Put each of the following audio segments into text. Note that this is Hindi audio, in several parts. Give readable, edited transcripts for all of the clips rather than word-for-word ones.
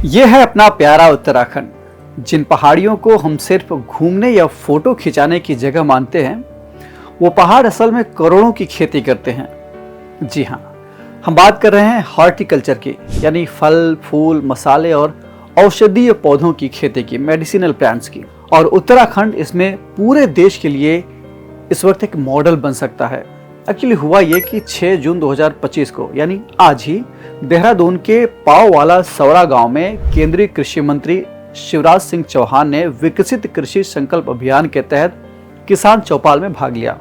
ये है अपना प्यारा उत्तराखंड। जिन पहाड़ियों को हम सिर्फ घूमने या फोटो खिंचाने की जगह मानते हैं, वो पहाड़ असल में करोड़ों की खेती करते हैं। जी हाँ, हम बात कर रहे हैं हॉर्टिकल्चर की, यानी फल, फूल, मसाले और औषधीय पौधों की खेती की, मेडिसिनल प्लांट्स की। और उत्तराखंड इसमें पूरे देश के लिए इस वक्त एक मॉडल बन सकता है। एक्चुअली हुआ ये कि 6 जून 2025 को, यानी आज ही, देहरादून के पाववाला सौरा गांव में केंद्रीय कृषि मंत्री शिवराज सिंह चौहान ने विकसित कृषि संकल्प अभियान के तहत किसान चौपाल में भाग लिया।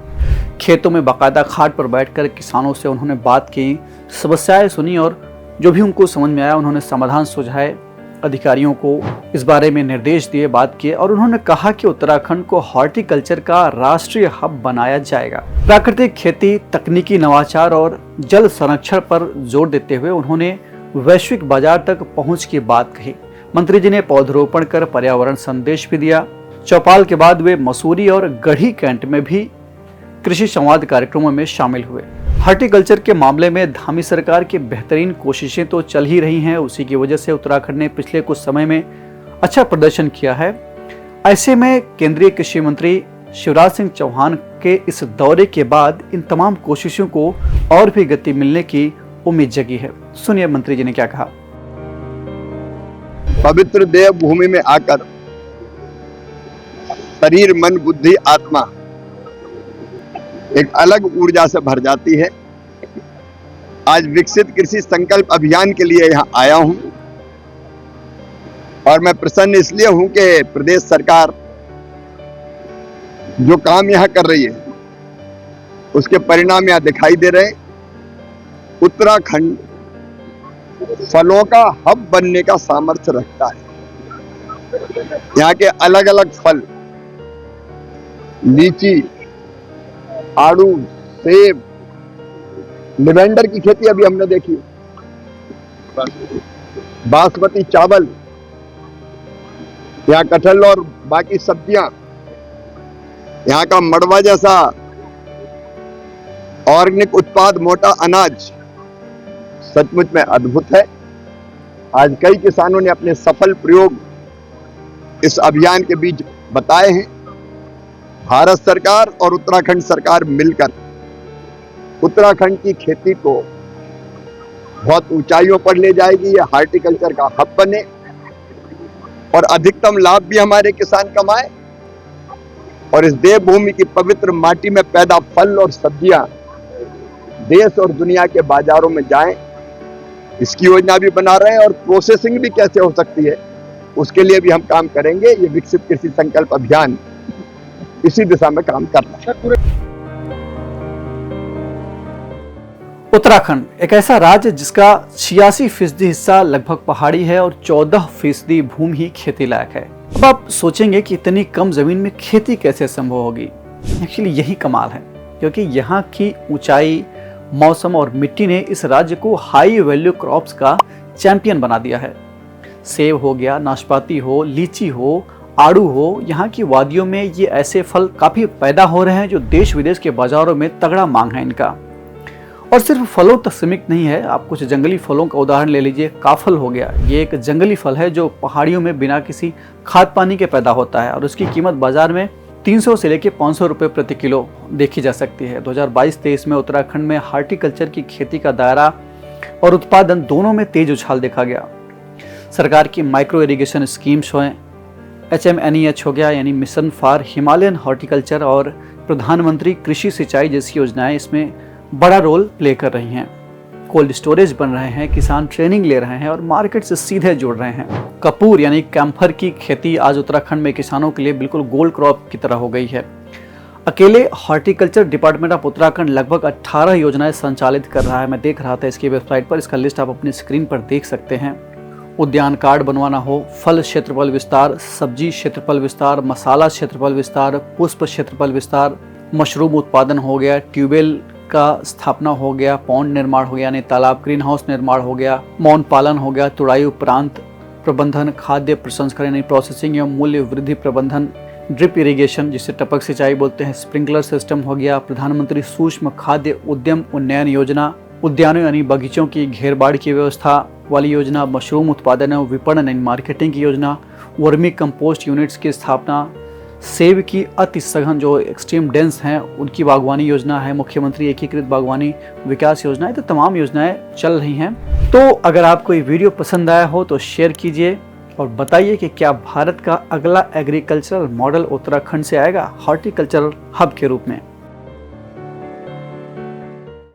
खेतों में बाकायदा खाट पर बैठकर किसानों से उन्होंने बात की, समस्याएं सुनी और जो भी उनको समझ में आया उन्होंने समाधान सुझाए, अधिकारियों को इस बारे में निर्देश दिए, बात किए और उन्होंने कहा कि उत्तराखंड को हॉर्टिकल्चर का राष्ट्रीय हब बनाया जाएगा। प्राकृतिक खेती, तकनीकी नवाचार और जल संरक्षण पर जोर देते हुए उन्होंने वैश्विक बाजार तक पहुंच की बात कही। मंत्री जी ने पौधरोपण कर पर्यावरण संदेश भी दिया। चौपाल के बाद वे मसूरी और गढ़ी कैंट में भी कृषि संवाद कार्यक्रमों में शामिल हुए। हॉर्टिकल्चर के मामले में धामी सरकार की बेहतरीन कोशिशें तो चल ही रही हैं, उसी की वजह से उत्तराखंड ने पिछले कुछ समय में अच्छा प्रदर्शन किया है। ऐसे में केंद्रीय कृषि मंत्री शिवराज सिंह चौहान के इस दौरे के बाद इन तमाम कोशिशों को और भी गति मिलने की उम्मीद जगी है। सुनिए मंत्री जी ने क्या कहा। पवित्र देव भूमि में आकर शरीर, मन, बुद्धि, आत्मा एक अलग ऊर्जा से भर जाती है। आज विकसित कृषि संकल्प अभियान के लिए यहाँ आया हूं और मैं प्रसन्न इसलिए हूं कि प्रदेश सरकार जो काम यहाँ कर रही है उसके परिणाम यहाँ दिखाई दे रहे हैं। उत्तराखंड फलों का हब बनने का सामर्थ्य रखता है। यहाँ के अलग अलग फल, लीची, आड़ू, सेब, लिवेंडर की खेती अभी हमने देखी, बासमती चावल, यहाँ कटहल और बाकी सब्जियां, यहाँ का मड़वा जैसा ऑर्गेनिक उत्पाद, मोटा अनाज सचमुच में अद्भुत है। आज कई किसानों ने अपने सफल प्रयोग इस अभियान के बीच बताए हैं। भारत सरकार और उत्तराखंड सरकार मिलकर उत्तराखंड की खेती को बहुत ऊंचाइयों पर ले जाएगी। यह हॉर्टिकल्चर का हब बने और अधिकतम लाभ भी हमारे किसान कमाए और इस देवभूमि की पवित्र माटी में पैदा फल और सब्जियां देश और दुनिया के बाजारों में जाएं, इसकी योजना भी बना रहे हैं और प्रोसेसिंग भी कैसे हो सकती है उसके लिए भी हम काम करेंगे। ये विकसित कृषि संकल्प अभियान इसी दिशा में काम करना है। उत्तराखंड एक ऐसा राज्य जिसका 86% हिस्सा लगभग पहाड़ी है और 14% भूमि ही खेती लायक है। अब आप सोचेंगे कि इतनी कम जमीन में खेती कैसे संभव होगी। एक्चुअली यही कमाल है, क्योंकि यहाँ की ऊंचाई, मौसम और मिट्टी ने इस राज्य को हाई वैल्यू क्रॉप्स का चैंपियन बना दिया है। सेब हो गया, नाशपाती हो, लीची हो, आड़ू हो, यहाँ की वादियों में ये ऐसे फल काफी पैदा हो रहे हैं जो देश विदेश के बाजारों में तगड़ा मांग है इनका। और सिर्फ फलों तक सीमित नहीं है, आप कुछ जंगली फलों का उदाहरण ले लीजिए। काफल हो गया, ये एक जंगली फल है जो पहाड़ियों में बिना किसी खाद पानी के पैदा होता है और उसकी कीमत बाजार में 300 से लेकर 500 रुपए प्रति किलो देखी जा सकती है। 2022-23 में उत्तराखंड में हॉर्टिकल्चर की खेती का दायरा और उत्पादन दोनों में तेज उछाल देखा गया। सरकार की माइक्रो इरिगेशन स्कीम्स हुए, HMNEH हो गया यानी मिशन फॉर हिमालयन हॉर्टिकल्चर, और प्रधानमंत्री कृषि सिंचाई जैसी योजनाएं इसमें बड़ा रोल प्ले कर रही हैं। कोल्ड स्टोरेज बन रहे हैं, किसान ट्रेनिंग ले रहे हैं और मार्केट से सीधे जुड़ रहे हैं। कपूर यानी कैम्फर की खेती आज उत्तराखंड में किसानों के लिए बिल्कुल गोल्ड क्रॉप की तरह हो गई है। अकेले हॉर्टिकल्चर डिपार्टमेंट ऑफ उत्तराखंड लगभग 18 योजनाएं संचालित कर रहा है। मैं देख रहा था इसकी वेबसाइट पर, इसका लिस्ट आप अपनी स्क्रीन पर देख सकते हैं। उद्यान कार्ड बनवाना हो, फल क्षेत्रफल विस्तार, सब्जी क्षेत्रफल विस्तार, मसाला क्षेत्रफल विस्तार, पुष्प क्षेत्रफल विस्तार, मशरूम उत्पादन हो गया, ट्यूबवेल का स्थापना हो गया, पौंड निर्माण हो गया यानी तालाब, ग्रीन हाउस निर्माण हो गया, मौन पालन हो गया, तुड़ाई उपरांत प्रबंधन, खाद्य प्रसंस्करण यानी प्रोसेसिंग एवं मूल्य वृद्धि प्रबंधन, ड्रिप इरिगेशन जिसे टपक सिंचाई बोलते हैं, स्प्रिंकलर सिस्टम हो गया, प्रधानमंत्री सूक्ष्म खाद्य उद्यम उन्नयन योजना, उद्यानों यानी बगीचों की घेरबाड़ की व्यवस्था वाली योजना, मशरूम उत्पादन और विपणन यानी मार्केटिंग की योजना, वर्मी कंपोस्ट यूनिट्स की स्थापना, सेब की अति सघन जो एक्सट्रीम डेंस हैं उनकी बागवानी योजना है, मुख्यमंत्री एकीकृत बागवानी विकास योजना है। तो तमाम योजनाएं चल रही हैं। तो अगर आपको ये वीडियो पसंद आया हो तो शेयर कीजिए और बताइए कि क्या भारत का अगला एग्रीकल्चरल मॉडल उत्तराखंड से आएगा हॉर्टिकल्चरल हब के रूप में।